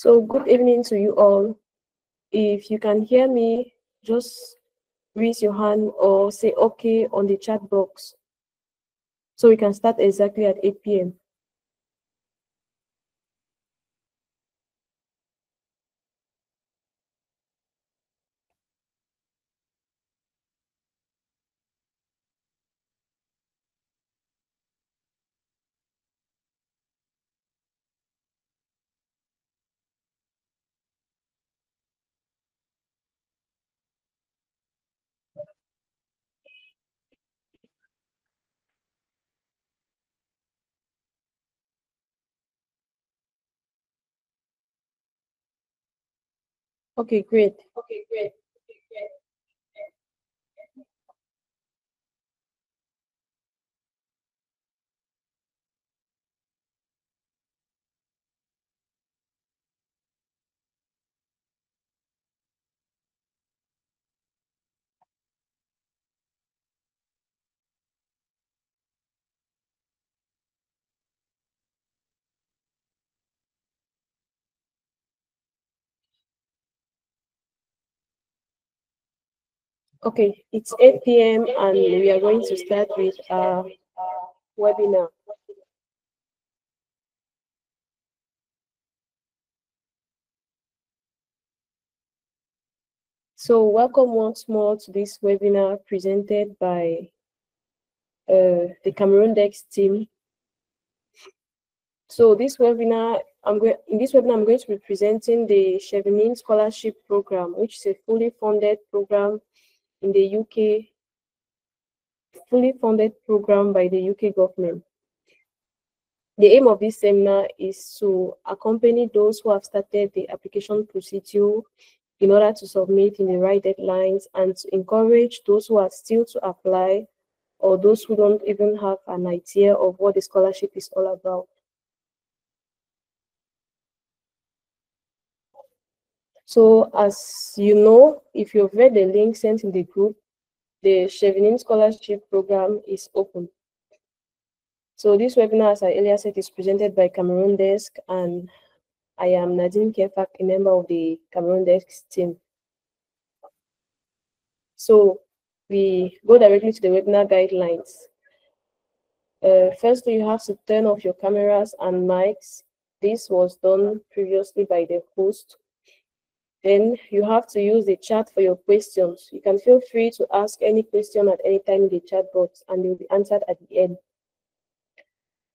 So good evening to you all. If you can hear me, just raise your hand or say okay on the chat box so we can start exactly at 8 p.m. Okay, great. Okay, it's 8 p.m. and we are going to start with our webinar. So welcome once more to this webinar presented by the Cameroon Dex team. So this webinar, I'm going to be presenting the Chevening Scholarship Program, which is a fully funded program in the UK, fully funded program by the UK government. The aim of this seminar is to accompany those who have started the application procedure in order to submit in the right deadlines and to encourage those who are still to apply or those who don't even have an idea of what the scholarship is all about. So as you know, if you've read the link sent in the group, the Chevening Scholarship Program is open. So this webinar, as I earlier said, is presented by Cameroon Desk, and I am Nadine Kefak, a member of the Cameroon Desk team. So we go directly to the webinar guidelines. Firstly, you have to turn off your cameras and mics. This was done previously by the host. Then you have to use the chat for your questions. You can feel free to ask any question at any time in the chat box and they will be answered at the end.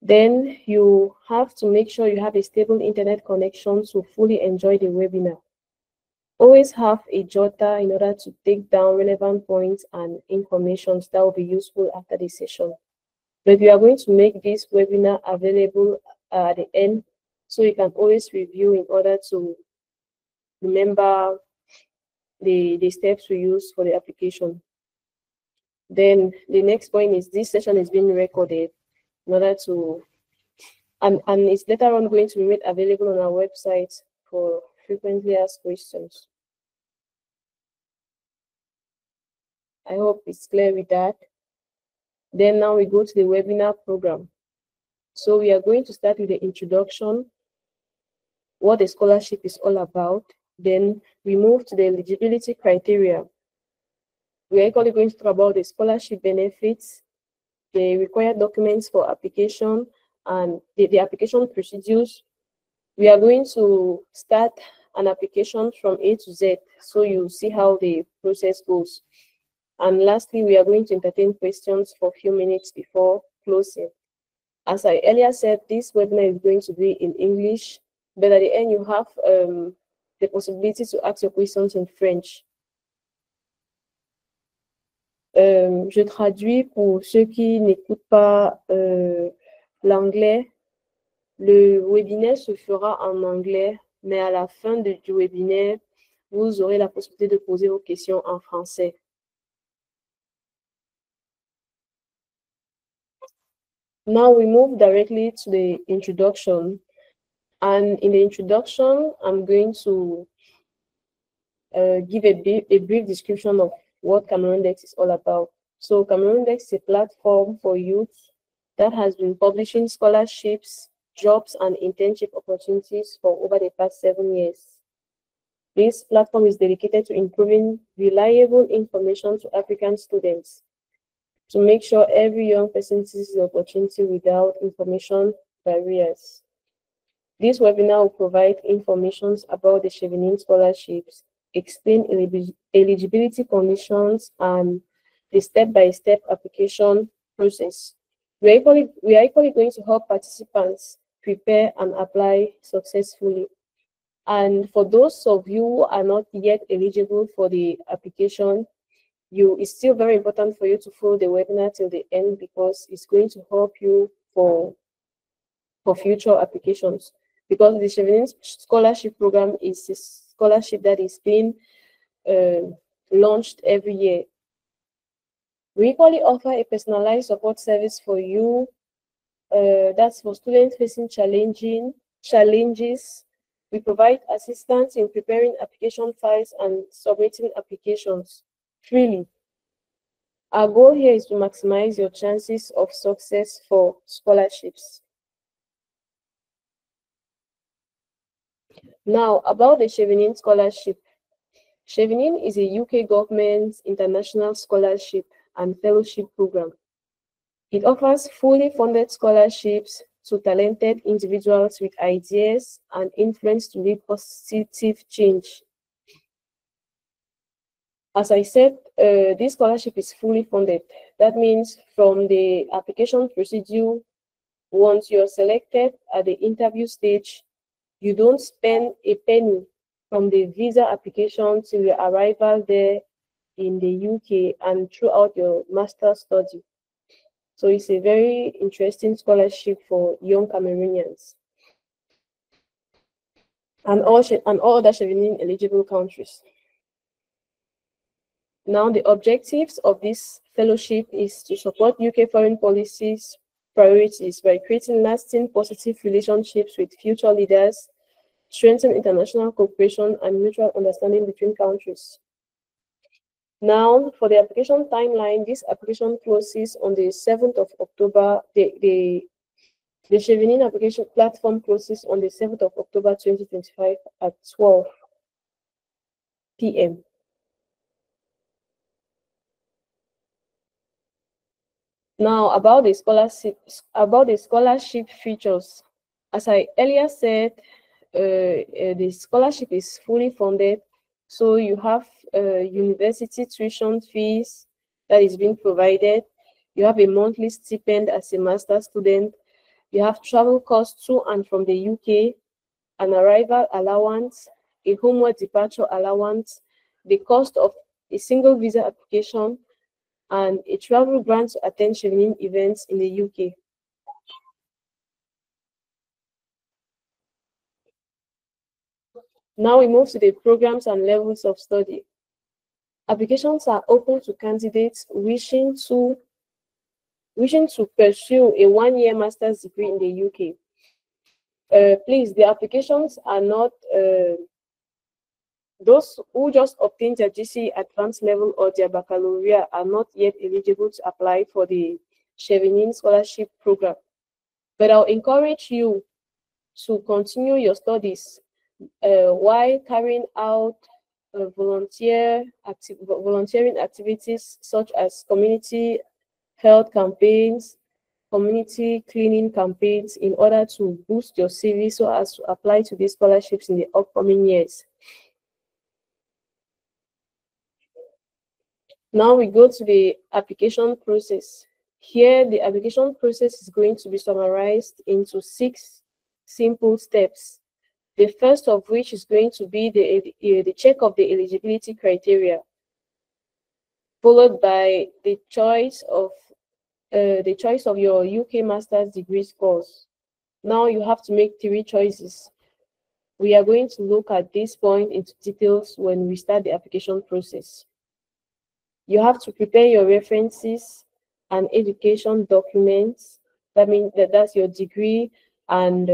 Then you have to make sure you have a stable internet connection to fully enjoy the webinar. Always have a jotter in order to take down relevant points and information that will be useful after the session. But we are going to make this webinar available at the end, so you can always review in order to remember the steps we use for the application. Then the next point is this session is being recorded in order to, and it's later on going to be made available on our website for frequently asked questions. I hope it's clear with that. Then now we go to the webinar program. So we are going to start with the introduction, what the scholarship is all about. Then we move to the eligibility criteria. We are equally going to talk about the scholarship benefits, the required documents for application, and the application procedures. We are going to start an application from A to Z, so you see how the process goes. And lastly, we are going to entertain questions for a few minutes before closing. As I earlier said, this webinar is going to be in English, but at the end you have the possibility to ask your questions in French. Je traduis pour ceux qui n'écoutent pas l'anglais. Le webinaire se fera en anglais, mais à la fin du webinaire, vous aurez la possibilité de poser vos questions en français. Now we move directly to the introduction. And in the introduction, I'm going to give a brief description of what Cameroon Dex is all about. So Cameroon Dex is a platform for youth that has been publishing scholarships jobs and internship opportunities for over the past 7 years. This platform is dedicated to improving reliable information to African students to make sure every young person sees the opportunity without information barriers. This webinar will provide information about the Chevening scholarships, explain eligibility conditions, and the step-by-step application process. We are equally going to help participants prepare and apply successfully. And for those of you who are not yet eligible for the application, it's still very important for you to follow the webinar till the end, because it's going to help you for future applications. Because the Chevening Scholarship Program is a scholarship that is being launched every year. We equally offer a personalized support service for you. That's for students facing challenges. We provide assistance in preparing application files and submitting applications freely. Our goal here is to maximize your chances of success for scholarships. Now, about the Chevening Scholarship. Chevening is a UK government international scholarship and fellowship program. It offers fully funded scholarships to talented individuals with ideas and influence to lead positive change. As I said, this scholarship is fully funded. That means from the application procedure, once you're selected at the interview stage, you don't spend a penny from the visa application till your arrival there in the UK and throughout your master's study. So it's a very interesting scholarship for young Cameroonians and all other Chevening eligible countries. Now, the objectives of this fellowship is to support UK foreign policies priorities by creating lasting positive relationships with future leaders, strengthen international cooperation and mutual understanding between countries. Now, for the application timeline, this application closes on the 7th of October. The Chevening application platform closes on the 7th of October 2025 at 12 p.m. Now, about the scholarship features. As I earlier said, the scholarship is fully funded, so you have university tuition fees that is being provided. You have a monthly stipend as a master student. You have travel costs to and from the UK, an arrival allowance, a homeward departure allowance, the cost of a single visa application, and a travel grant to attend Chevening events in the UK. Now we move to the programs and levels of study. Applications are open to candidates wishing to pursue a one-year master's degree in the UK. Please, the applications are not those who just obtained their GCE advanced level or their baccalaureate are not yet eligible to apply for the Chevening Scholarship Program. But I'll encourage you to continue your studies while carrying out volunteering activities such as community health campaigns, community cleaning campaigns, in order to boost your CV so as to apply to these scholarships in the upcoming years. Now we go to the application process. Here, the application process is going to be summarized into 6 simple steps. The first of which is going to be the check of the eligibility criteria, followed by the choice of your UK master's degree scores. Now you have to make 3 choices. We are going to look at this point into details when we start the application process. You have to prepare your references and education documents. That means that's your degree, and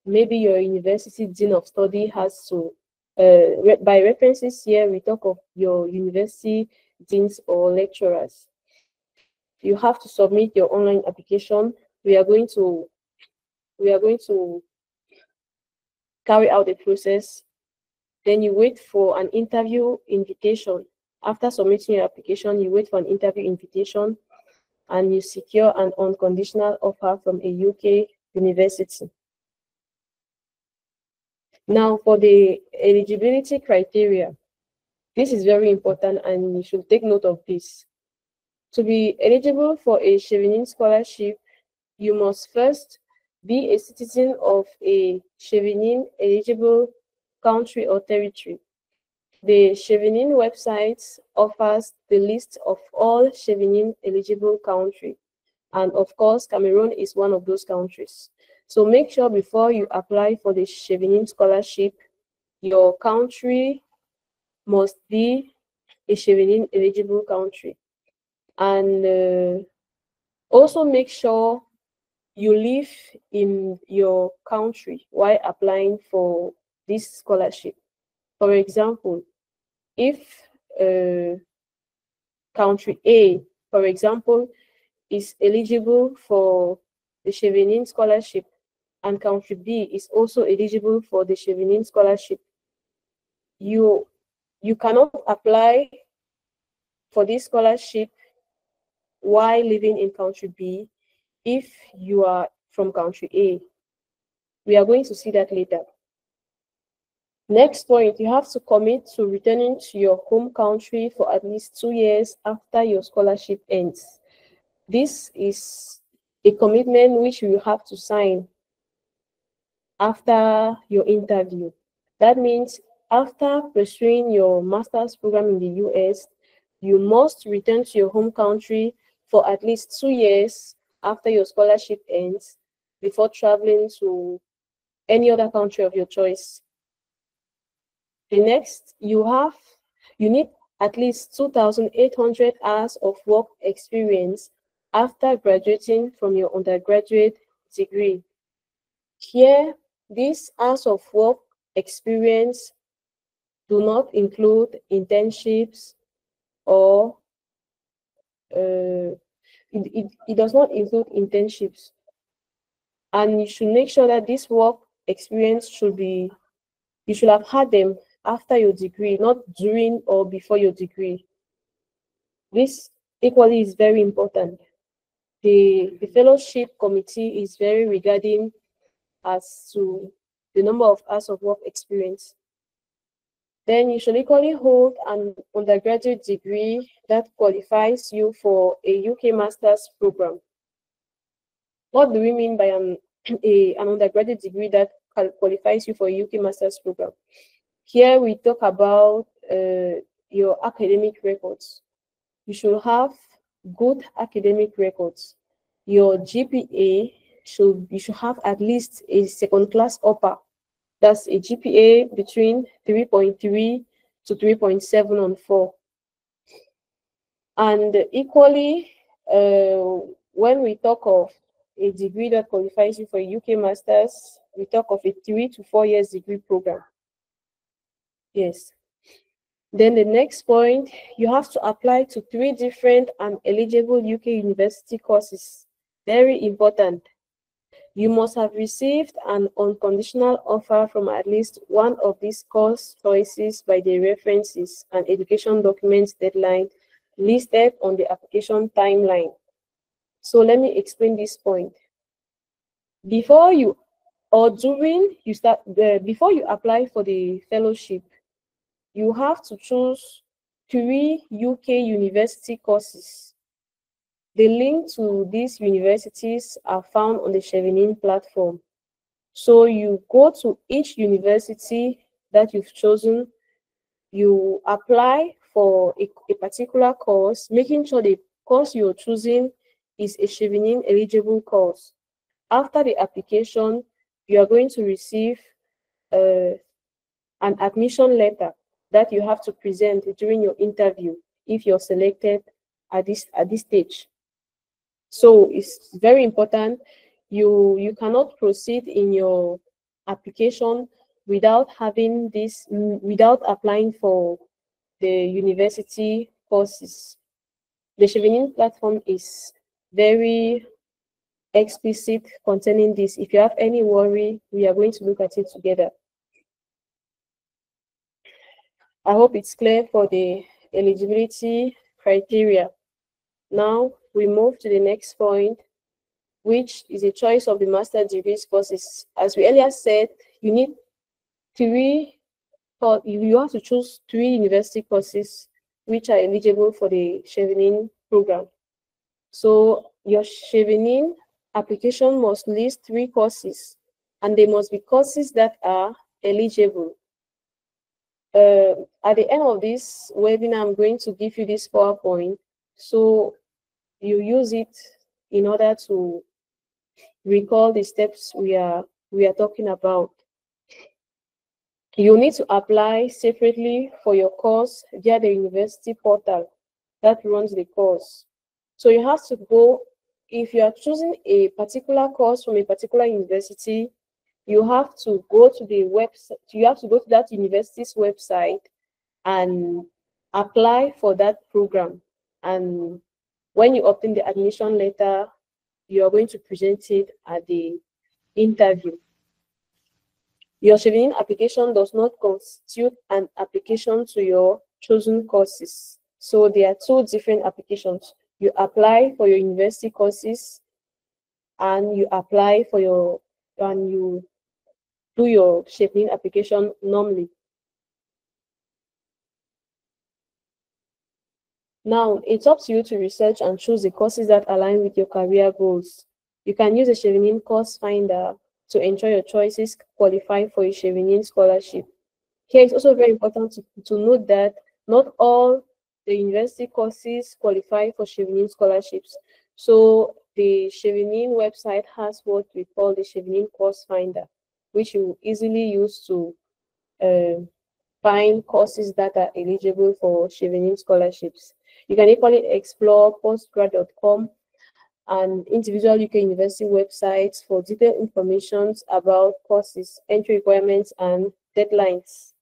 maybe your university dean of study has to, by references here, we talk of your university deans or lecturers. You have to submit your online application. We are going to we are going to carry out the process. Then you wait for an interview invitation. After submitting your application, you wait for an interview invitation and you secure an unconditional offer from a UK university. Now, for the eligibility criteria, this is very important and you should take note of this. To be eligible for a Chevening Scholarship, you must first be a citizen of a Chevening eligible country or territory. The Chevening website offers the list of all Chevening eligible countries. And of course, Cameroon is one of those countries. So make sure before you apply for the Chevening Scholarship, your country must be a Chevening eligible country. And also make sure you live in your country while applying for this scholarship. For example, if country A, for example, is eligible for the Chevening Scholarship and country B is also eligible for the Chevening Scholarship, you cannot apply for this scholarship while living in country B if you are from country A. We are going to see that later. Next point, you have to commit to returning to your home country for at least 2 years after your scholarship ends. This is a commitment which you have to sign after your interview. That means after pursuing your master's program in the US, you must return to your home country for at least 2 years after your scholarship ends before traveling to any other country of your choice. The next, you need at least 2,800 hours of work experience after graduating from your undergraduate degree. Here, these hours of work experience do not include internships or it does not include internships. And you should make sure that this work experience you should have had them after your degree, not during or before your degree. This equally is very important. The fellowship committee is very regarding as to the number of hours of work experience. Then you should equally hold an undergraduate degree that qualifies you for a UK master's program. What do we mean by an undergraduate degree that qualifies you for a UK master's program? Here we talk about your academic records. You should have good academic records. Your GPA you should have at least a second class upper. That's a GPA between 3.3 to 3.7 on 4. And equally, when we talk of a degree that qualifies you for a UK Masters, we talk of a 3 to 4 years degree program. Yes. Then the next point, you have to apply to 3 different and eligible UK university courses. Very important. You must have received an unconditional offer from at least one of these course choices by the references and education documents deadline listed on the application timeline. So let me explain this point. Before you apply for the fellowship, you have to choose 3 UK university courses. The link to these universities are found on the Chevening platform. So you go to each university that you've chosen, you apply for a particular course, making sure the course you're choosing is a Chevening eligible course. After the application, you are going to receive an admission letter that you have to present during your interview if you're selected at this stage. So it's very important. You cannot proceed in your application without having this, without applying for the university courses. The Chevening platform is very explicit concerning this. If you have any worry, we are going to look at it together. I hope it's clear for the eligibility criteria. Now we move to the next point, which is a choice of the master degree courses. As we earlier said, you need three, or you have to choose 3 university courses which are eligible for the Chevening program. So your Chevening application must list 3 courses, and they must be courses that are eligible. At the end of this webinar, I'm going to give you this PowerPoint, so you use it in order to recall the steps we are talking about. You need to apply separately for your course via the university portal that runs the course. So you have to go, if you are choosing a particular course from a particular university, you have to go to the website, you have to go to that university's website and apply for that program. And when you obtain the admission letter, you are going to present it at the interview. Your Chevening application does not constitute an application to your chosen courses. So there are 2 different applications. You apply for your university courses, and you apply for your, and you do your Chevening application normally. Now, it's up to you to research and choose the courses that align with your career goals. You can use a Chevening course finder to ensure your choices qualify for a Chevening scholarship. Here, it's also very important to note that not all the university courses qualify for Chevening scholarships. So the Chevening website has what we call the Chevening course finder, which you will easily use to find courses that are eligible for Chevening scholarships. You can equally explore postgrad.com and individual UK university websites for detailed information about courses, entry requirements, and deadlines.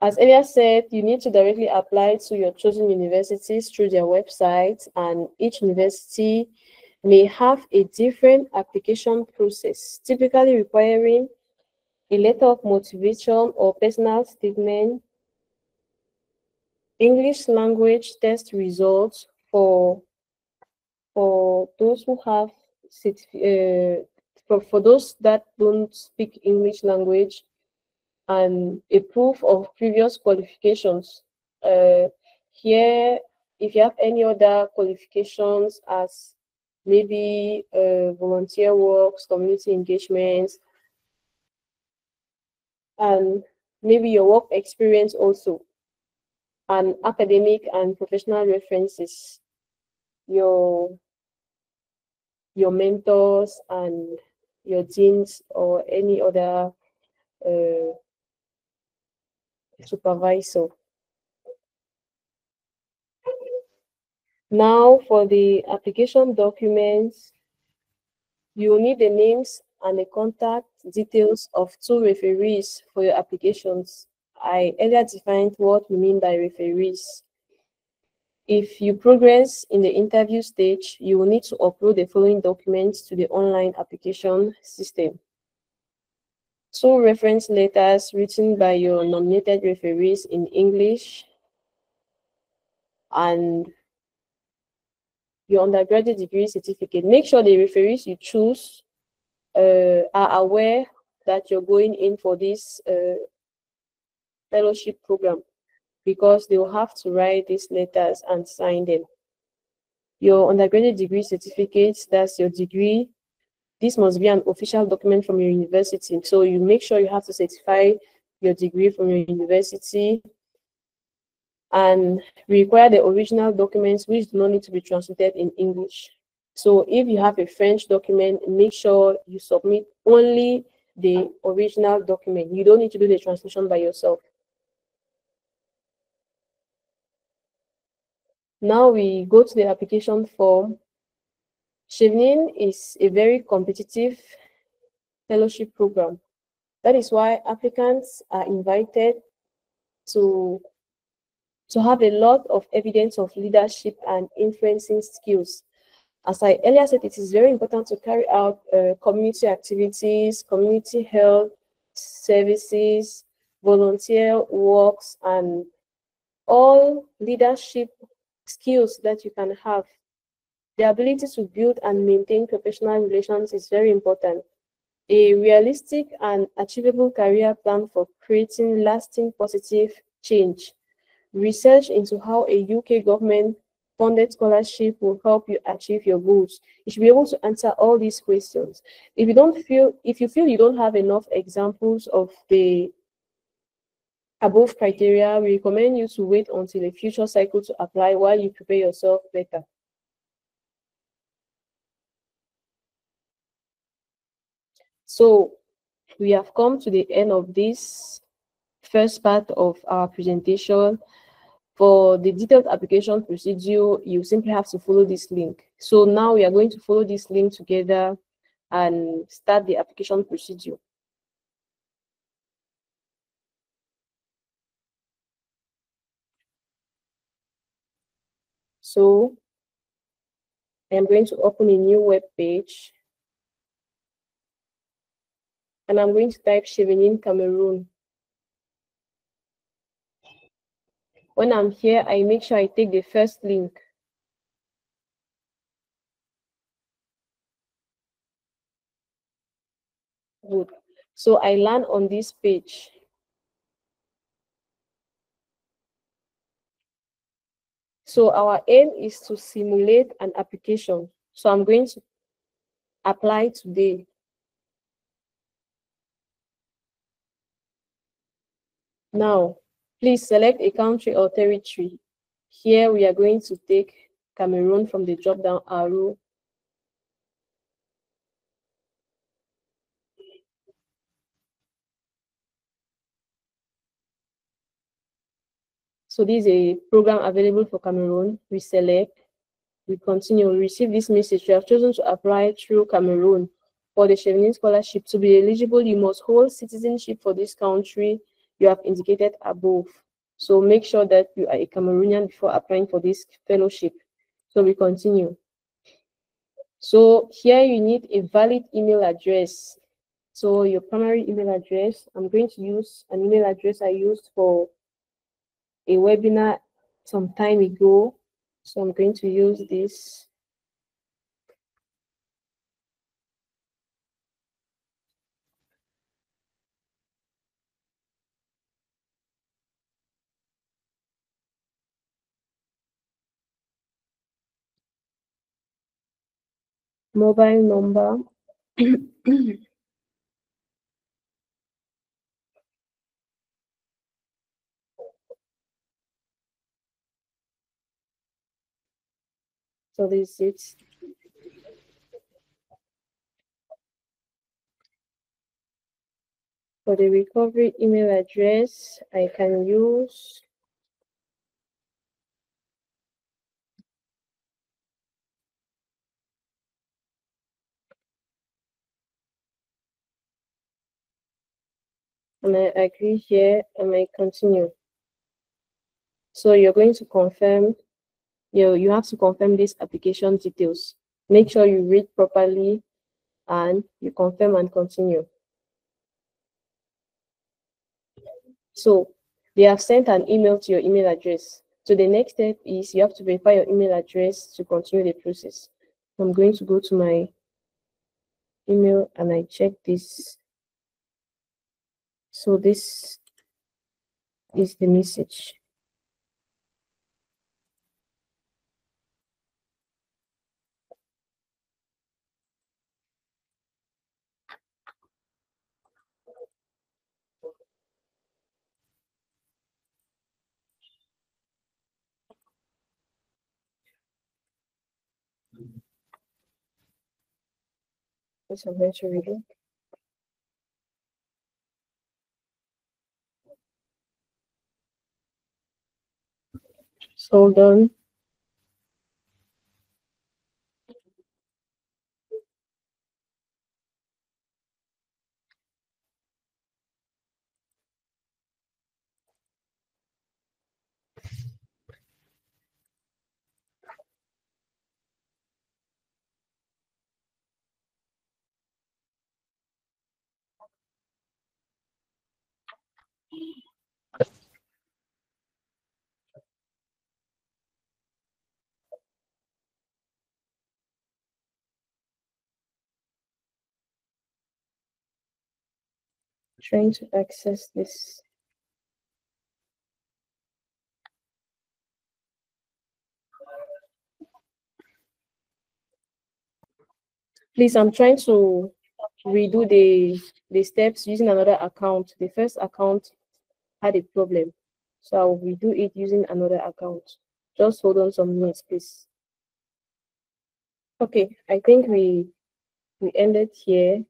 As earlier said, you need to directly apply to your chosen universities through their websites, and each university may have a different application process, typically requiring a letter of motivation or personal statement, English language test results for those who have for those that don't speak English language, and a proof of previous qualifications. Here, if you have any other qualifications as maybe volunteer works, community engagements, and maybe your work experience also, and academic and professional references, your mentors and your deans or any other supervisor. Now for the application documents, you will need the names and the contact details of 2 referees for your applications. I earlier defined what we mean by referees. If you progress in the interview stage, you will need to upload the following documents to the online application system: 2 reference letters written by your nominated referees in English, and your undergraduate degree certificate. Make sure the referees you choose are aware that you're going in for this fellowship program, because they will have to write these letters and sign them. Your undergraduate degree certificate, that's your degree. This must be an official document from your university. So you make sure you have to certify your degree from your university, and require the original documents which do not need to be translated in English. So if you have a French document, make sure you submit only the original document. You don't need to do the translation by yourself. Now we go to the application form. Chevening is a very competitive fellowship program. That is why applicants are invited to to have a lot of evidence of leadership and influencing skills. As I earlier said, it is very important to carry out community activities, community health services, volunteer works, and all leadership skills that you can have. The ability to build and maintain professional relations is very important. A realistic and achievable career plan for creating lasting positive change. Research into how a UK government funded scholarship will help you achieve your goals. You should be able to answer all these questions. If you feel you don't have enough examples of the above criteria, we recommend you to wait until a future cycle to apply while you prepare yourself better. So we have come to the end of this first part of our presentation. For the detailed application procedure, you simply have to follow this link. So now we are going to follow this link together and start the application procedure. So I am going to open a new web page and I'm going to type Chevening, Cameroon. When I'm here, I make sure I take the first link. Good. So I land on this page. So our aim is to simulate an application. So I'm going to apply today. Now, please select a country or territory. Here we are going to take Cameroon from the drop-down arrow. So this is a program available for Cameroon. We select, we continue, we receive this message. You have chosen to apply through Cameroon for the Chevening Scholarship. To be eligible, you must hold citizenship for this country you have indicated above. So make sure that you are a Cameroonian before applying for this fellowship. So we continue. So here you need a valid email address. So your primary email address, I'm going to use an email address I used for a webinar some time ago. So I'm going to use this. Mobile number. So this is it. For the recovery email address, I can use and I agree here and I continue. So you're going to confirm, you have to confirm these application details. Make sure you read properly and you confirm and continue. So they have sent an email to your email address. So the next step is you have to verify your email address to continue the process. I'm going to go to my email and I check this. So this is the message. Which I'm going to read it. So hold on. Trying to access this. Please, I'm trying to redo the steps using another account. The first account had a problem, so I'll redo it using another account. Just hold on some minutes, please. Okay, I think we ended here.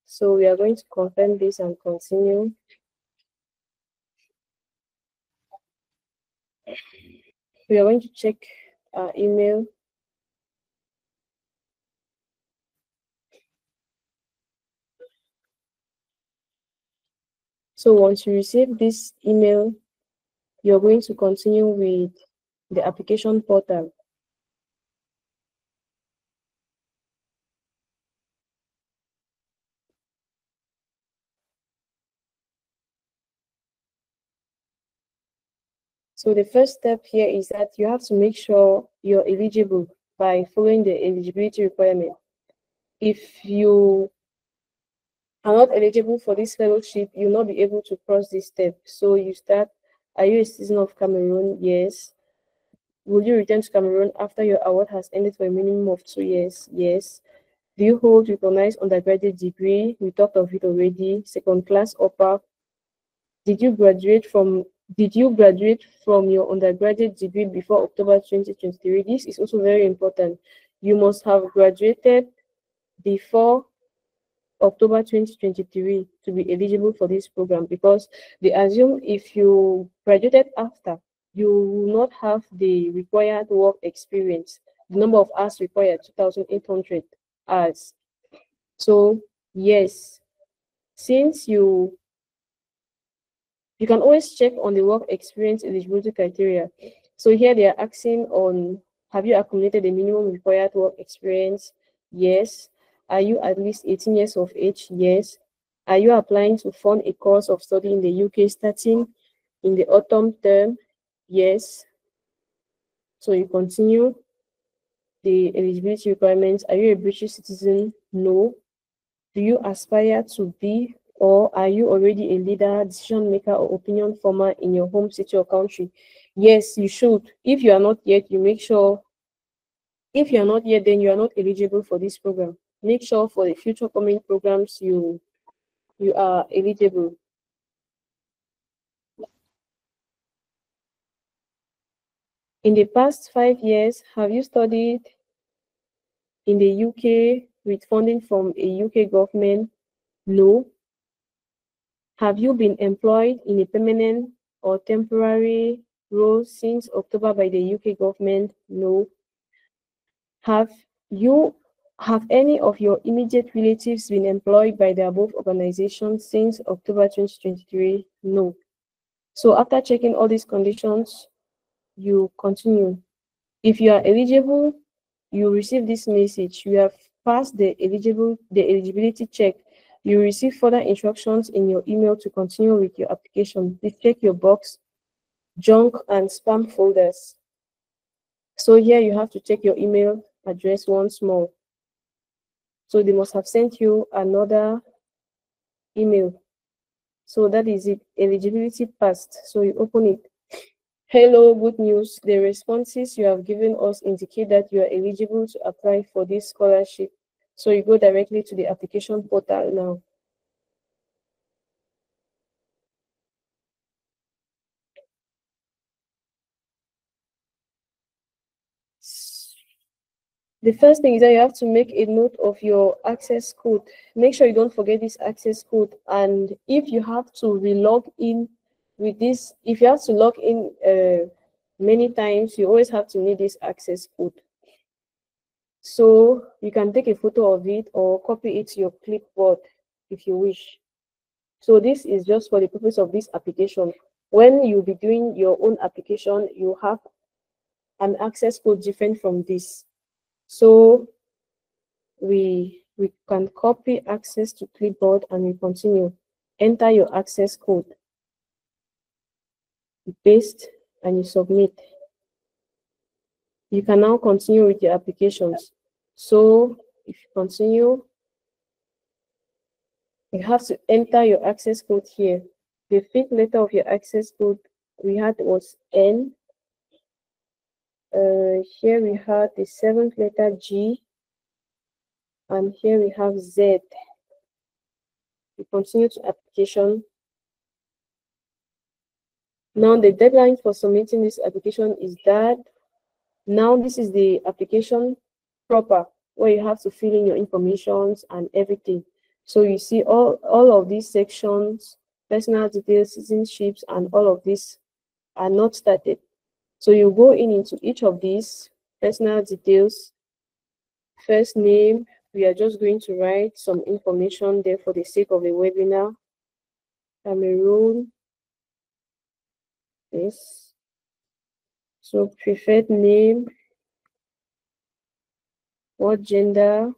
So we are going to confirm this and continue. We are going to check our email. So once you receive this email, you're going to continue with the application portal. So the first step here is that you have to make sure you're eligible by following the eligibility requirement. If you are not eligible for this fellowship, you'll not be able to cross this step. So you start, are you a citizen of Cameroon? Yes. Will you return to Cameroon after your award has ended for a minimum of 2 years? Yes. Do you hold recognized undergraduate degree? We talked of it already. Second class upper. Did you graduate from your undergraduate degree before October 2023? This is also very important. You must have graduated before October 2023 to be eligible for this program, because they assume if you graduated after, you will not have the required work experience. The number of hours required, 2,800 hours. So yes, since you can always check on the work experience eligibility criteria. So here they are asking on, have you accumulated the minimum required work experience? Yes. Are you at least 18 years of age? Yes. Are you applying to fund a course of study in the UK starting in the autumn term? Yes. So you continue the eligibility requirements. Are you a British citizen? No. Do you aspire to be, or are you already a leader, decision maker, or opinion former in your home city or country? Yes, you should. If you are not yet, you make sure. If you are not yet, then you are not eligible for this program. Make sure for the future coming programs you are eligible. In the past 5 years, have you studied in the UK with funding from a UK government? No. Have you been employed in a permanent or temporary role since October by the UK government? No. Have you have any of your immediate relatives been employed by the above organization since October 2023? No. So after checking all these conditions, you continue. If you are eligible, you receive this message. You have passed the eligibility check. You receive further instructions in your email to continue with your application. Please check your box, junk and spam folders. So here you have to check your email address once more. So they must have sent you another email. So that is it, eligibility passed. So you open it. Hello, good news. The responses you have given us indicate that you are eligible to apply for this scholarship. So you go directly to the application portal now. The first thing is that you have to make a note of your access code. Make sure you don't forget this access code. And if you have to re-log in with this, if you have to log in many times, you always have to need this access code. So you can take a photo of it or copy it to your clipboard if you wish. So this is just for the purpose of this application. When you'll be doing your own application, you have an access code different from this. So we We can copy access to clipboard and we continue. Enter your access code. You paste and you submit. You can now continue with your applications. So if you continue, you have to enter your access code here. The fifth letter of your access code we had was N. Here we had the seventh letter G, and here we have Z. We continue to application. Now the deadline for submitting this application is that. Now this is the application proper, where you have to fill in your informations and everything. So you see all of these sections, personal details, citizenships, and all of this are not started. So you go into each of these personal details, first name. We are just going to write some information there for the sake of the webinar. Cameroon. Yes. So preferred name, what gender,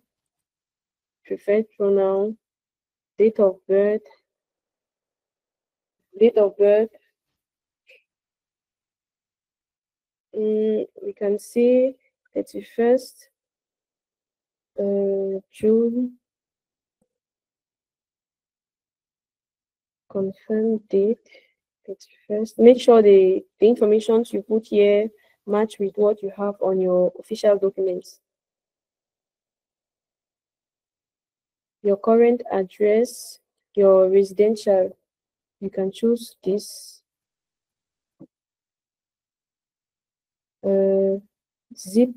preferred pronoun, date of birth, we can see 31st June, confirm date, 31st. Make sure the information you put here match with what you have on your official documents. Your current address, your residential, you can choose this. Zip,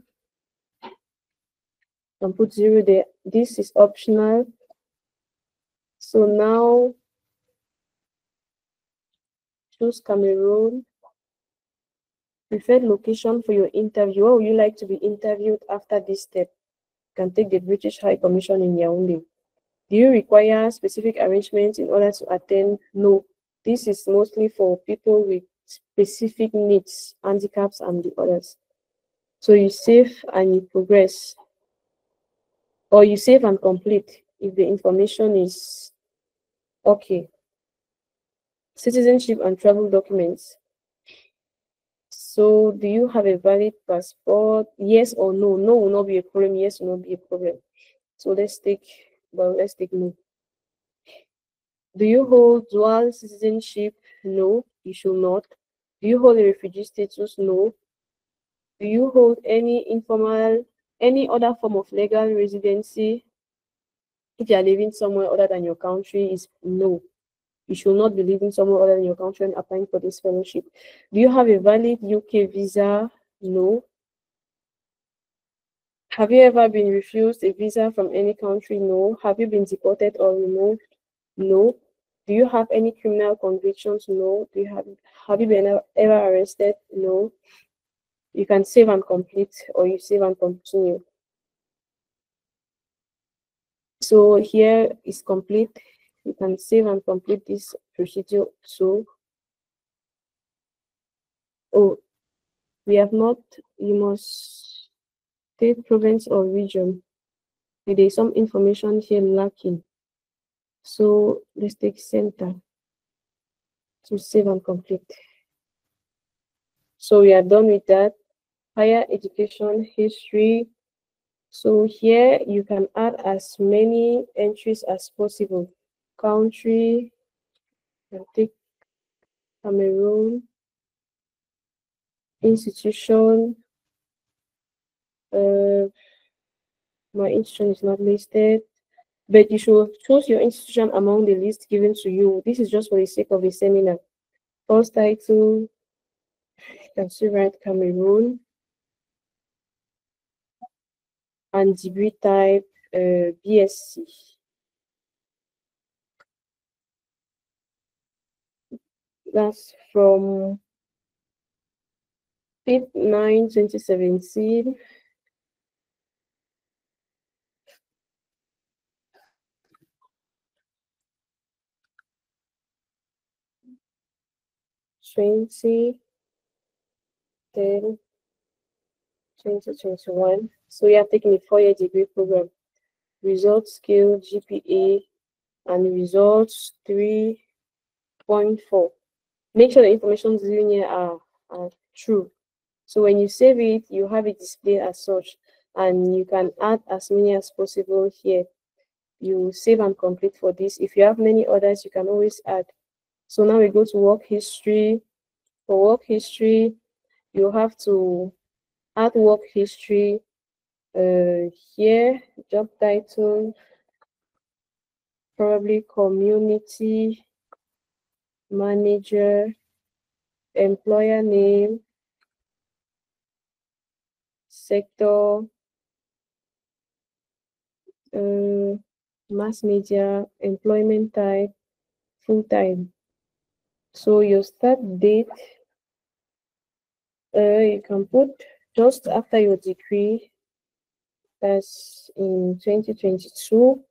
and put 0 there. This is optional. So now choose Cameroon. Preferred location for your interview. Where would you like to be interviewed after this step? You can take the British High Commission in Yaoundé. Do you require specific arrangements in order to attend? No. This is mostly for people with specific needs, handicaps, and the others. So you save and you progress. Or you save and complete if the information is okay. Citizenship and travel documents. So do you have a valid passport? Yes or no? No will not be a problem. Yes will not be a problem. So let's take no. Do you hold dual citizenship? No, you should not. Do you hold a refugee status? No. Do you hold any other form of legal residency? If you are living somewhere other than your country, is no. You should not be living somewhere other than your country and applying for this fellowship. Do you have a valid UK visa? No. Have you ever been refused a visa from any country? No. Have you been deported or removed? No. Do you have any criminal convictions? No. Have you been ever arrested? No. You can save and complete, or you save and continue. So here is complete. You can save and complete this procedure. So, oh, we have not. You must state, province, or region. There is some information here lacking. So let's take center to save and complete. So we are done with that. Higher education history. So here you can add as many entries as possible. Country, you can take Cameroon. Institution, my institution is not listed, but you should choose your institution among the list given to you. This is just for the sake of the seminar. Course title, you can still write Cameroon, and degree type, BSc. That's from 5/9/2017. Twenty 2021. So you have taken a 4-year degree program. result scale, GPA, and results 3.4. Make sure the information given here are true. So when you save it, you have it displayed as such, and you can add as many as possible here. You save and complete for this. If you have many others, you can always add. So now we go to work history. For work history, you have to add work history here, job title, probably community manager, employer name, sector, mass media, employment type, full time. So your start date, you can put just after your degree, that's in 2022.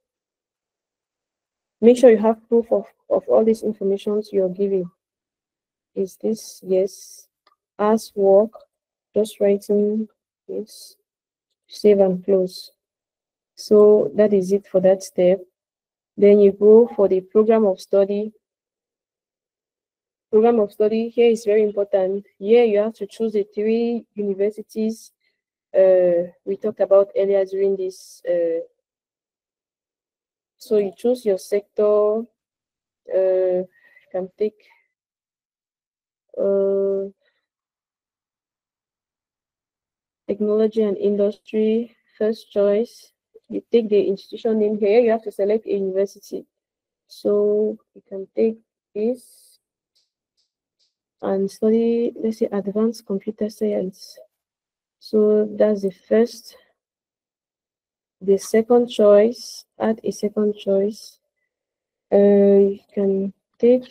Make sure you have proof of all these informations you're giving. Is this yes? As work, just writing this, save and close. So that is it for that step. Then you go for the program of study. Program of study here is very important. Here you have to choose the 3 universities we talked about earlier during this. So you choose your sector. You can take technology and industry, first choice. You take the institution name here. You have to select a university. So you can take this and study, let's say, advanced computer science. So that's the first. The second choice, add a second choice. You can take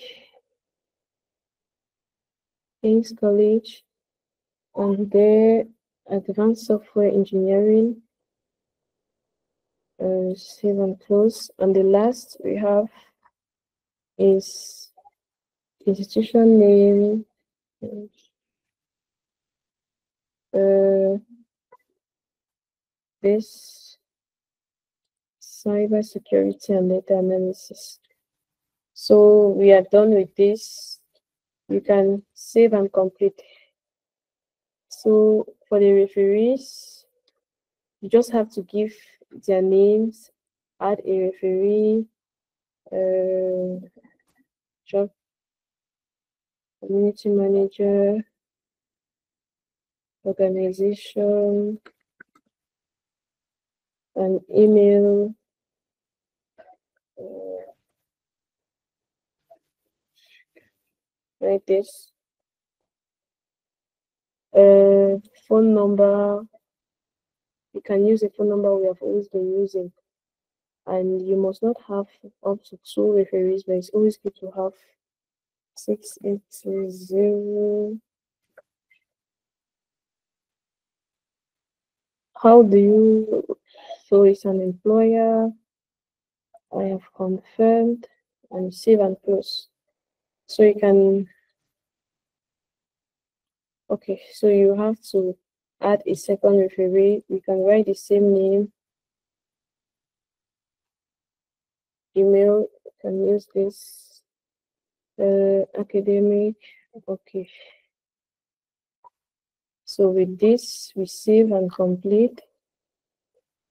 King's College and there advanced software engineering. Save and close. And the last we have is institution name. This cyber security and data analysis. So we are done with this. You can save and complete. So for the referees, you just have to give their names, add a referee, job community manager, organization, an email, like this, phone number. You can use a phone number we have always been using, and you must not have up to 2 referees, but it's always good to have 680. How do you, so it's an employer, I have confirmed, and save and close. So you can, okay, so you have to add a second referee. You can write the same name, email, you can use this, academic, okay. So with this, we save and complete.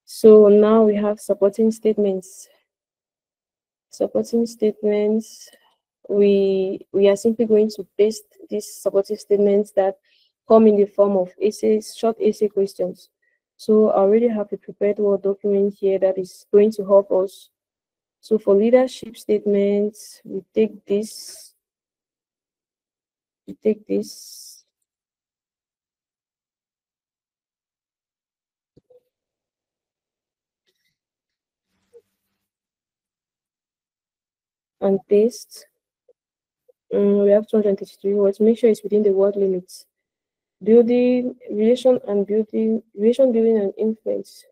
So now we have supporting statements. Supporting statements, we are simply going to paste these supporting statements that come in the form of essays, short essay questions. So I already have a prepared Word document here that is going to help us. So for leadership statements, we take this, and paste. We have 233 words. Make sure it's within the word limits. Building, relation building and influence.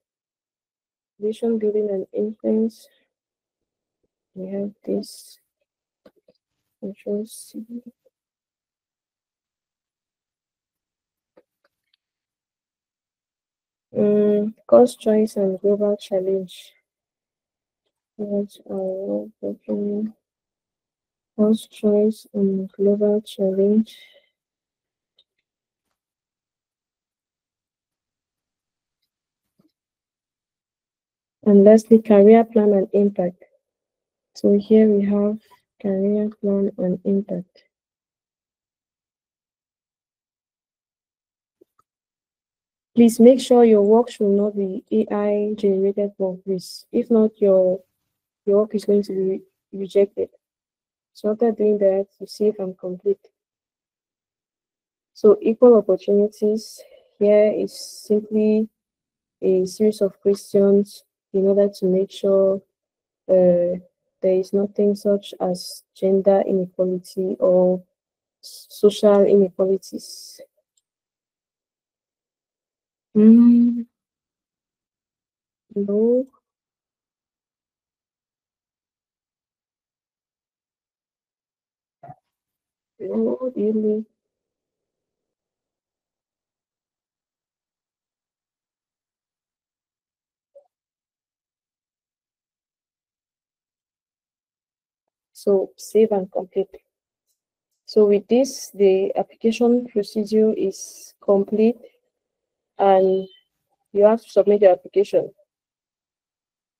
Relation building and influence. We have this. Control C. Cost choice and global challenge. What are working first choice and global challenge? And lastly, career plan and impact. So here we have career plan and impact. Please make sure your work should not be AI generated work, please. If not, your work is going to be rejected. So after doing that, you save and complete. So equal opportunities here is simply a series of questions in order to make sure there is nothing such as gender inequality or social inequalities. Mm, no, no, really. So save and complete. So with this, the application procedure is complete and you have to submit your application.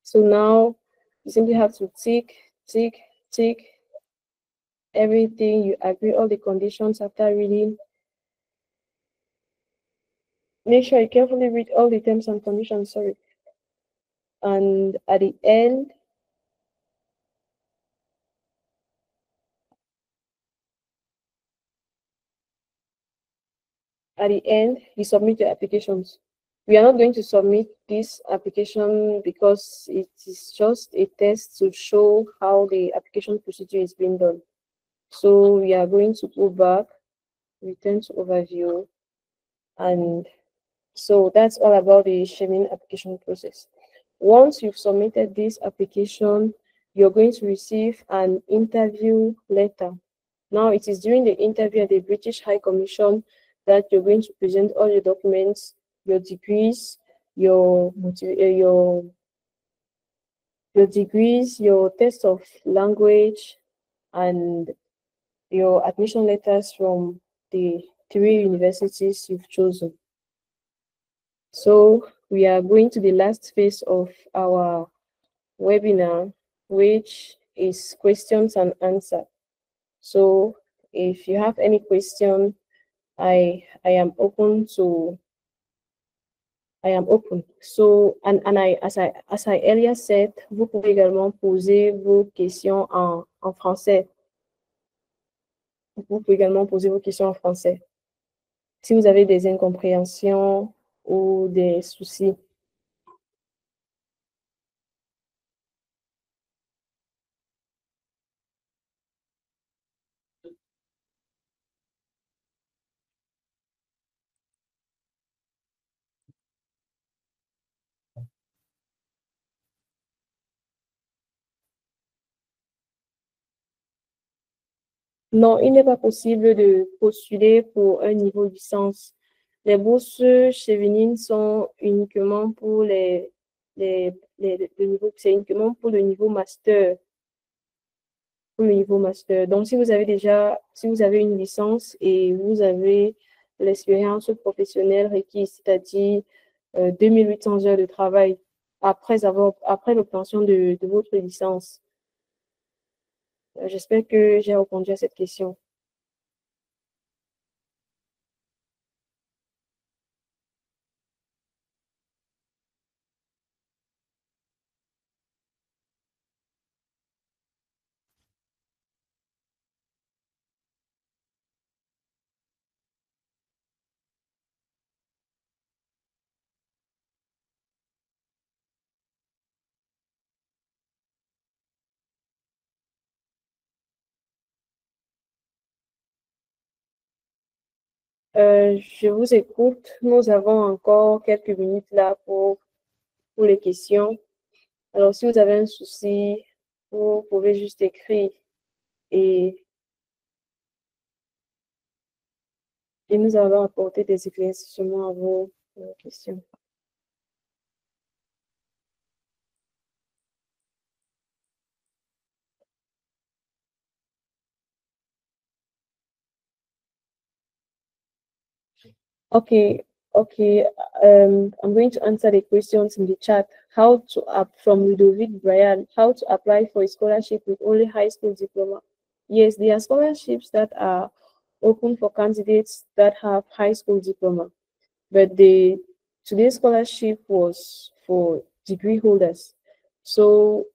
So now you simply have to tick everything. You agree all the conditions after reading. Make sure you carefully read all the terms and conditions, sorry. And at the end, you submit your applications. We are not going to submit this application because it is just a test to show how the application procedure is being done. So we are going to go back, return to overview, and so that's all about the Chevening application process. Once you've submitted this application, you're going to receive an interview letter. Now it is during the interview at the British High Commission that you're going to present all your documents, your degrees, your degrees, your test of language, and your admission letters from the 3 universities you've chosen. So we are going to the last phase of our webinar, which is questions and answer. So if you have any question, I am open to I am open. So and I as I earlier said, vous pouvez également poser vos questions en français. Vous pouvez également poser vos questions en français. Si vous avez des incompréhensions ou des soucis. Non, il n'est pas possible de postuler pour un niveau licence. Les bourses Chevening sont uniquement pour le niveau, c'est uniquement pour le niveau master. Pour le niveau master. Donc, si vous avez une licence et vous avez l'expérience professionnelle requise, c'est-à-dire 2800 heures de travail après l'obtention de votre licence. J'espère que j'ai répondu à cette question. Je vous écoute. Nous avons encore quelques minutes là pour les questions. Alors, si vous avez un souci, vous pouvez juste écrire et, et nous allons apporter des éclaircissements à vos questions. Okay, okay. I'm going to answer the questions in the chat. How to up from Ludovic Brian, how to apply for a scholarship with only high school diploma? Yes, there are scholarships that are open for candidates that have high school diploma, but the today's scholarship was for degree holders. So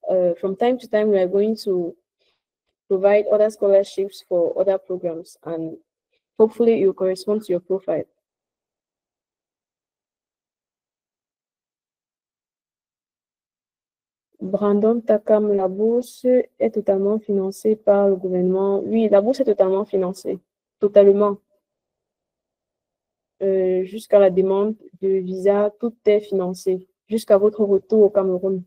from time to time, we are going to provide other scholarships for other programs, and hopefully it will correspond to your profile. Brandon Takam, la bourse est totalement financée par le gouvernement. Oui, la bourse est totalement financée, totalement. Jusqu'à la demande de visa, tout est financé, jusqu'à votre retour au Cameroun.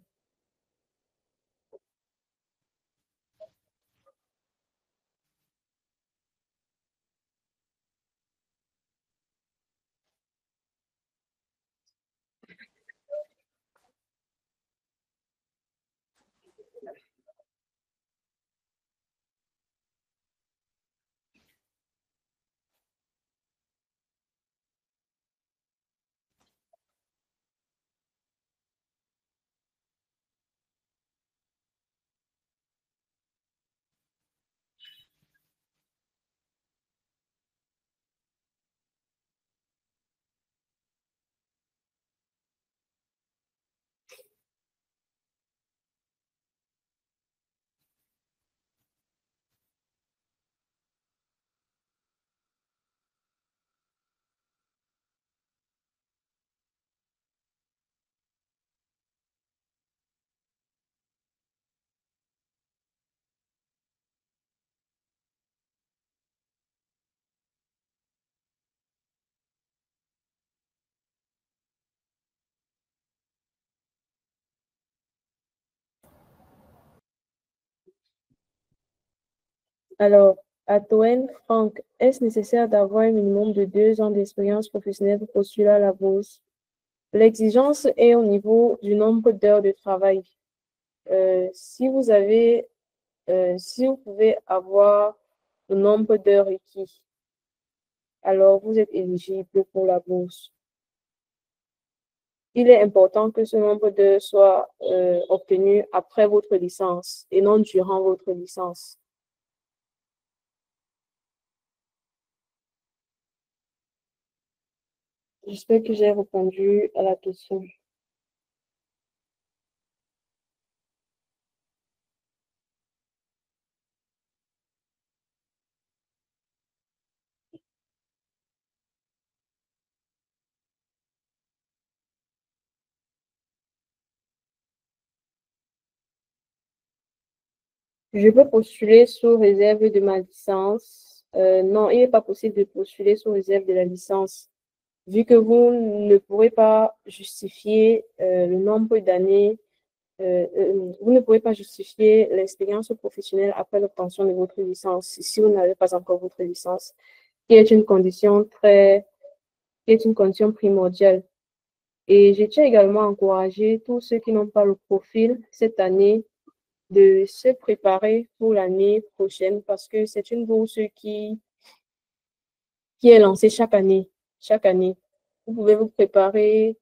Alors, à Toen, Franck, est-ce nécessaire d'avoir un minimum de 2 ans d'expérience professionnelle pour postuler à la bourse? L'exigence est au niveau du nombre d'heures de travail. Si vous pouvez avoir le nombre d'heures requis, alors vous êtes éligible pour la bourse. Il est important que ce nombre d'heures soit obtenu après votre licence et non durant votre licence. J'espère que j'ai répondu à la question. Je peux postuler sous réserve de ma licence. Non, il n'est pas possible de postuler sous réserve de la licence, vu que vous ne pourrez pas justifier le nombre d'années, vous ne pouvez pas justifier l'expérience professionnelle après l'obtention de votre licence si vous n'avez pas encore votre licence, qui est une condition qui est une condition primordiale. Et je tiens également à encourager tous ceux qui n'ont pas le profil cette année de se préparer pour l'année prochaine parce que c'est une bourse qui est lancée chaque année. Chaque année. Vous pouvez vous préparer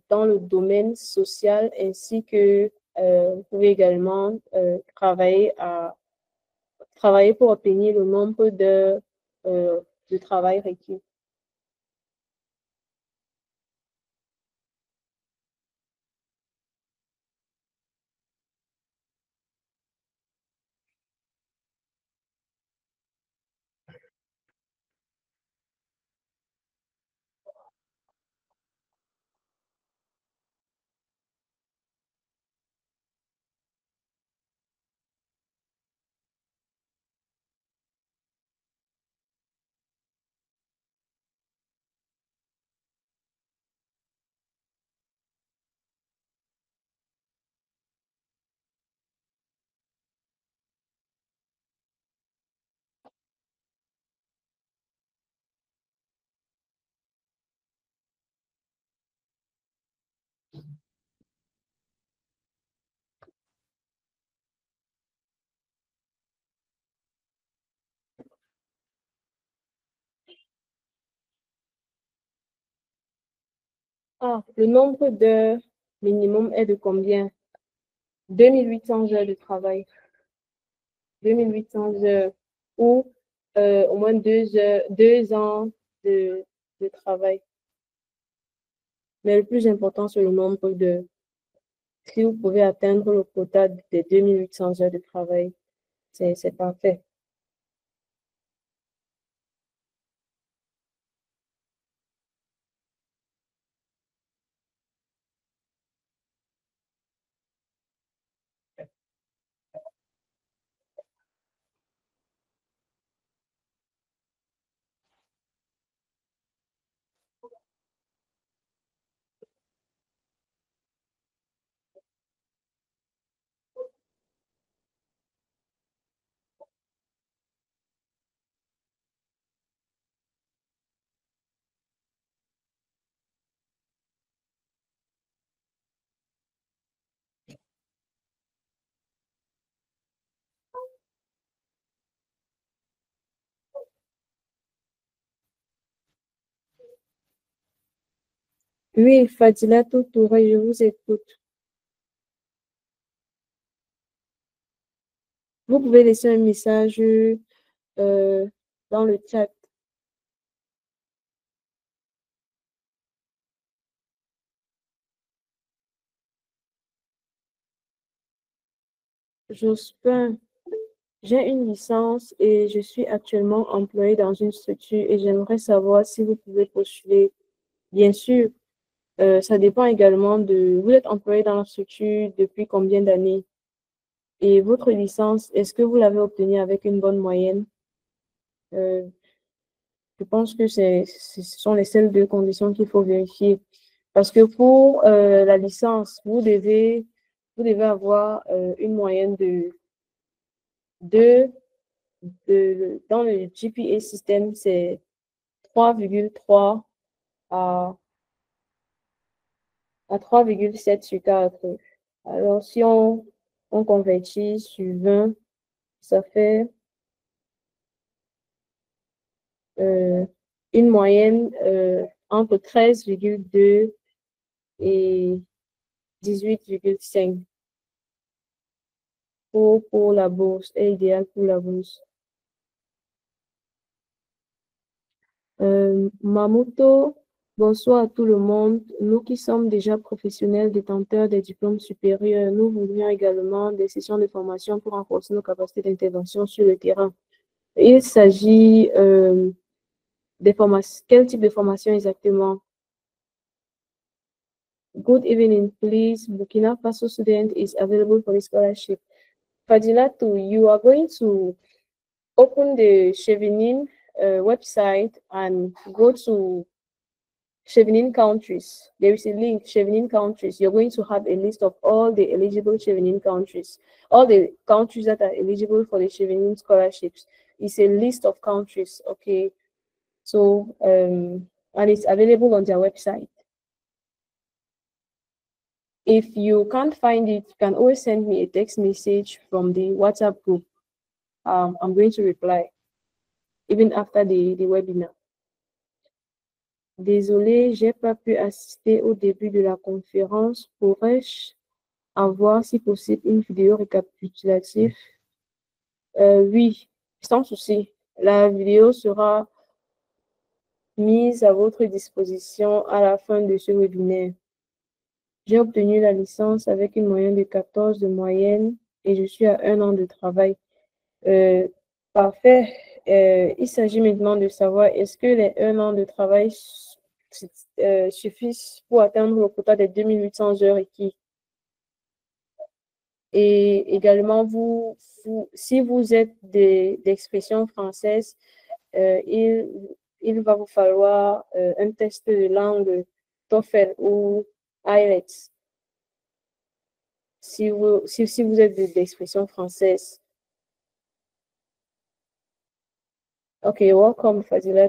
dans le domaine social ainsi que vous pouvez également travailler pour obtenir le nombre de travail requis. Ah, le nombre d'heures minimum est de combien? 2800 heures de travail. 2800 heures ou au moins 2 heures, 2 ans de, de travail. Mais le plus important, c'est le nombre d'heures. Si vous pouvez atteindre le quota des 2800 heures de travail, c'est parfait. Oui, Fadila Touré, je vous écoute. Vous pouvez laisser un message dans le chat. Jospin, j'ai une licence et je suis actuellement employée dans une structure et j'aimerais savoir si vous pouvez postuler. Bien sûr, ça dépend également de... Vous êtes employé dans la structure depuis combien d'années? Et votre licence, est-ce que vous l'avez obtenue avec une bonne moyenne? Euh, je pense que ce sont les seules deux conditions qu'il faut vérifier. Parce que pour la licence, vous devez avoir une moyenne de, dans le GPA système, c'est 3,3 à, à 3,7 sur 4. Alors, si on convertit sur 20, ça fait euh, une moyenne entre 13,2 et 18,5 pour la bourse, est idéal pour la bourse. Mamoto, bonsoir à tout le monde. Nous qui sommes déjà professionnels détenteurs des diplômes supérieurs, nous voudrions également des sessions de formation pour renforcer nos capacités d'intervention sur le terrain. Il s'agit des formations. Quel type de formation exactement? Good evening, please. Burkina Faso student is available for a scholarship. Fadilatu, you are going to open the Chevening website and go to Chevening countries. There is a link, Chevening countries. You're going to have a list of all the eligible Chevening countries, all the countries that are eligible for the Chevening scholarships. It's a list of countries, okay? So, and it's available on their website. If you can't find it, you can always send me a text message from the WhatsApp group. I'm going to reply, even after the webinar. Désolée, j'ai pas pu assister au début de la conférence. Pourrais-je avoir, si possible, une vidéo récapitulative? Oui, sans souci. La vidéo sera mise à votre disposition à la fin de ce webinaire. J'ai obtenu la licence avec une moyenne de 14 de moyenne et je suis à 1 an de travail. Euh, Parfait. Il s'agit maintenant de savoir est-ce que les 1 an de travail suffisent pour atteindre le quota des 2800 heures requis. Et également, si vous êtes d'expression française, il va vous falloir un test de langue TOEFL ou IELTS si vous êtes d'expression française. Ok, welcome, Fadila.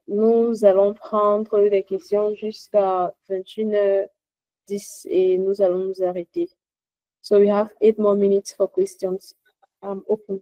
Nous allons prendre des questions jusqu'à 21h10 et nous allons nous arrêter. So we have 8 more minutes for questions. I'm open.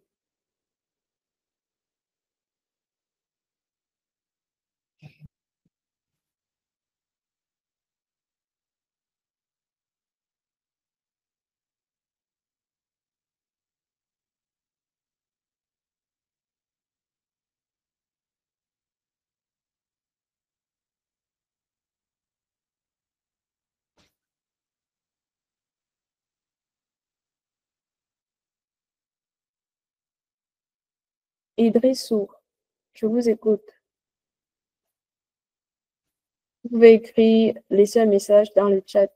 Idrissou, je vous écoute. Vous pouvez écrire, laisser un message dans le chat.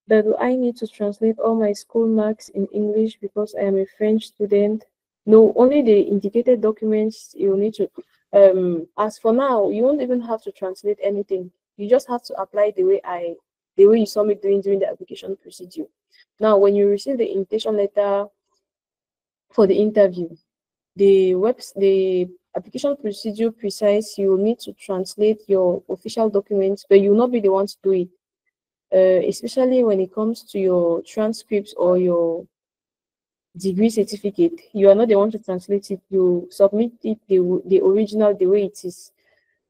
But do I need to translate all my school marks in English because I am a French student? No, only the indicated documents you need to. As for now, you won't even have to translate anything. You just have to apply the way you saw me doing during the application procedure. Now, when you receive the invitation letter for the interview, the application procedure precise, you will need to translate your official documents, but you will not be the one to do it. Especially when it comes to your transcripts or your degree certificate, you are not the one to translate it. You submit it the original the way it is.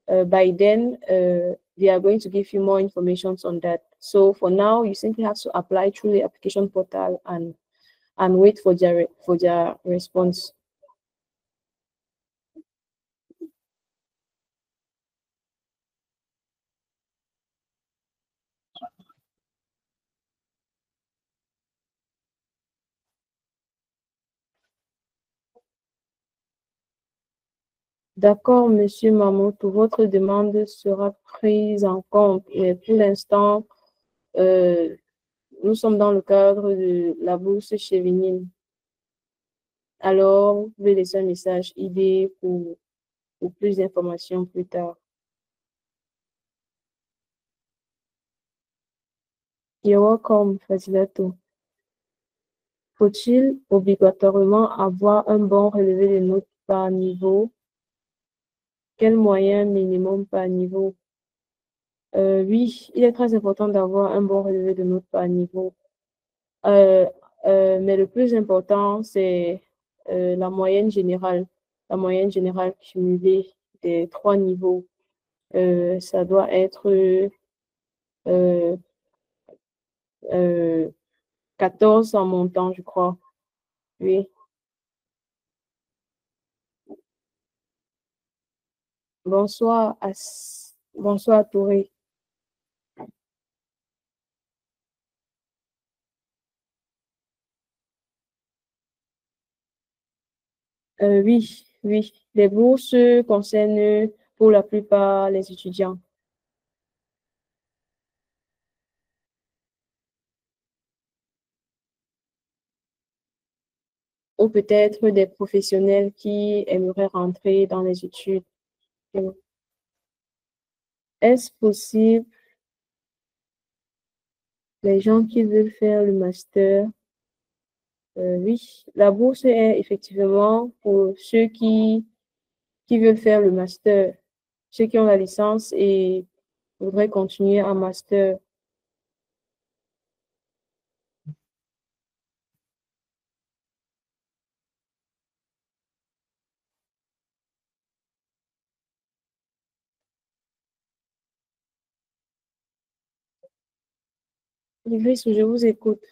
By then, they are going to give you more information on that. So for now, you simply have to apply through the application portal and wait for their response. D'accord, Monsieur Mamoto, votre demande sera prise en compte. Et pour l'instant, euh, nous sommes dans le cadre de la bourse Chevening. Alors, vous pouvez laisser un message ID pour plus d'informations plus tard. You're welcome, Fasilato. Faut-il obligatoirement avoir un bon relevé de notes par niveau? Quel moyen minimum par niveau? Oui, il est très important d'avoir un bon relevé de notes par niveau. Euh, mais le plus important, c'est la moyenne générale. La moyenne générale cumulée des 3 niveaux. Ça doit être euh, euh, 14 en montant, je crois. Oui. Bonsoir, bonsoir, Touré. Oui, oui. Les bourses concernent pour la plupart les étudiants ou peut-être des professionnels qui aimeraient rentrer dans les études. Est-ce possible, les gens qui veulent faire le master? Oui, la bourse est effectivement pour ceux qui veulent faire le master, ceux qui ont la licence et voudraient continuer en master. Idriss, je vous écoute.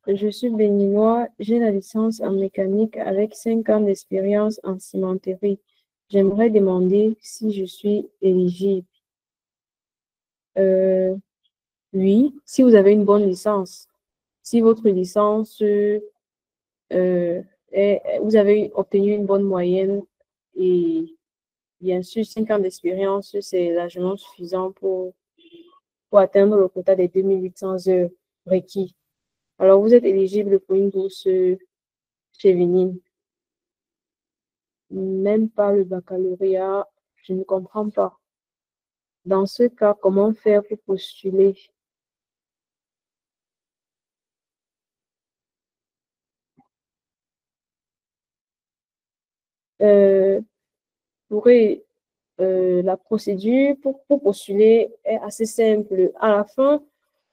Je suis béninois, j'ai la licence en mécanique avec 5 ans d'expérience en cimenterie. J'aimerais demander si je suis éligible. Oui, si vous avez une bonne licence. Si votre licence vous avez obtenu une bonne moyenne et bien sûr 5 ans d'expérience, c'est largement suffisant pour atteindre le quota des 2800 heures requis. Alors, vous êtes éligible pour une bourse Chevening. Même pas le baccalauréat, je ne comprends pas. Dans ce cas, comment faire pour postuler? Euh, pourrez, la procédure pour postuler est assez simple. À la fin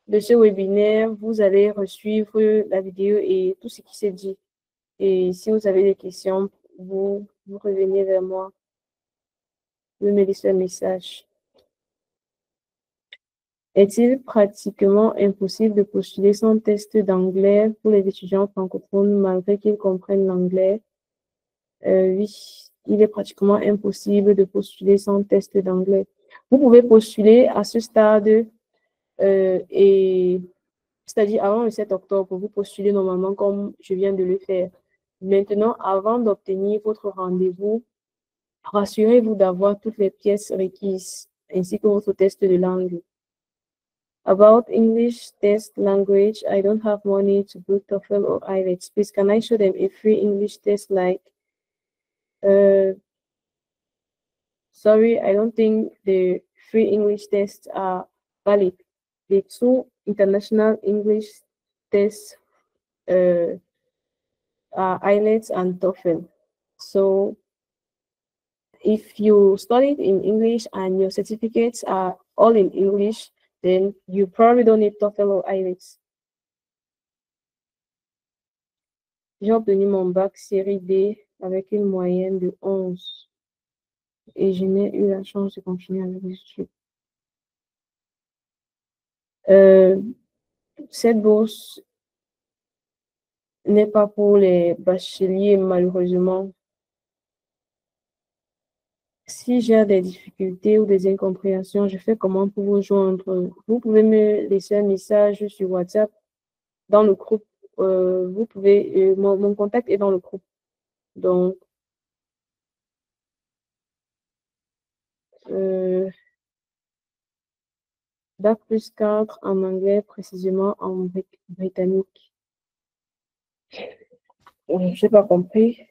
de ce webinaire, vous allez resuivre la vidéo et tout ce qui s'est dit. Et si vous avez des questions, vous revenez vers moi. Vous me laissez un message. Est-il pratiquement impossible de postuler sans test d'anglais pour les étudiants francophones malgré qu'ils comprennent l'anglais? Oui, il est pratiquement impossible de postuler sans test d'anglais. Vous pouvez postuler à ce stade et c'est-à-dire avant le 7 octobre, vous postulez normalement comme je viens de le faire. Maintenant, avant d'obtenir votre rendez-vous, rassurez-vous d'avoir toutes les pièces requises ainsi que votre test de langue. About English test language, I don't have money to book TOEFL or IELTS. Please, can I show them a free English test like, sorry, I don't think the free English tests are valid. The two international English tests are IELTS and TOEFL. So if you studied in English and your certificates are all in English, then you probably don't need TOEFL or IELTS. J'ai obtenu mon bac série D avec une moyenne de 11 et je n'ai eu la chance de continuer avec les études. Cette bourse n'est pas pour les bacheliers, malheureusement. Si j'ai des difficultés ou des incompréhensions, je fais comment pour vous joindre? Vous pouvez me laisser un message sur WhatsApp dans le groupe. Vous pouvez, mon contact est dans le groupe. Donc, bac plus 4 en anglais, précisément en britannique. Je n'ai pas compris.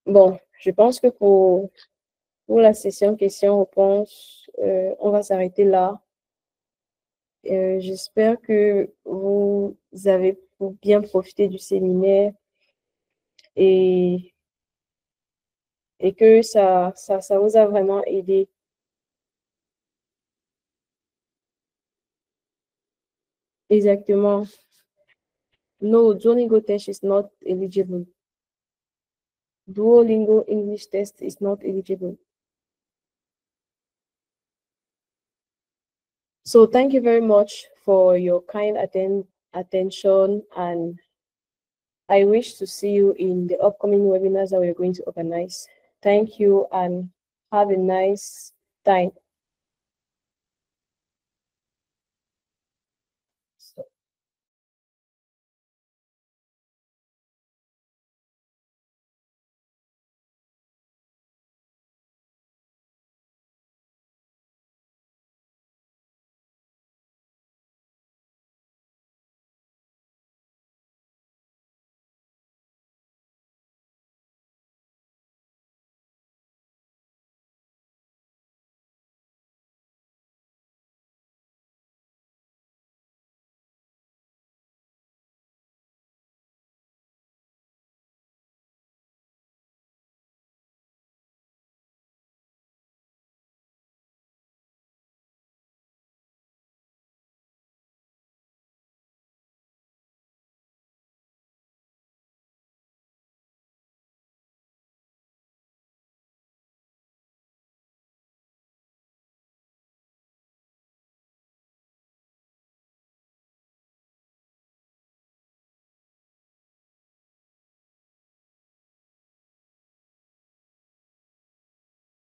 Bon, je pense que pour la session questions-réponses, on va s'arrêter là. J'espère que vous avez bien profité du séminaire et, et que ça vous a vraiment aidé. Exactement. No, Duolingo test is not eligible. Duolingo English test is not eligible. So thank you very much for your kind attention, and I wish to see you in the upcoming webinars that we're going to organize. Thank you and have a nice time.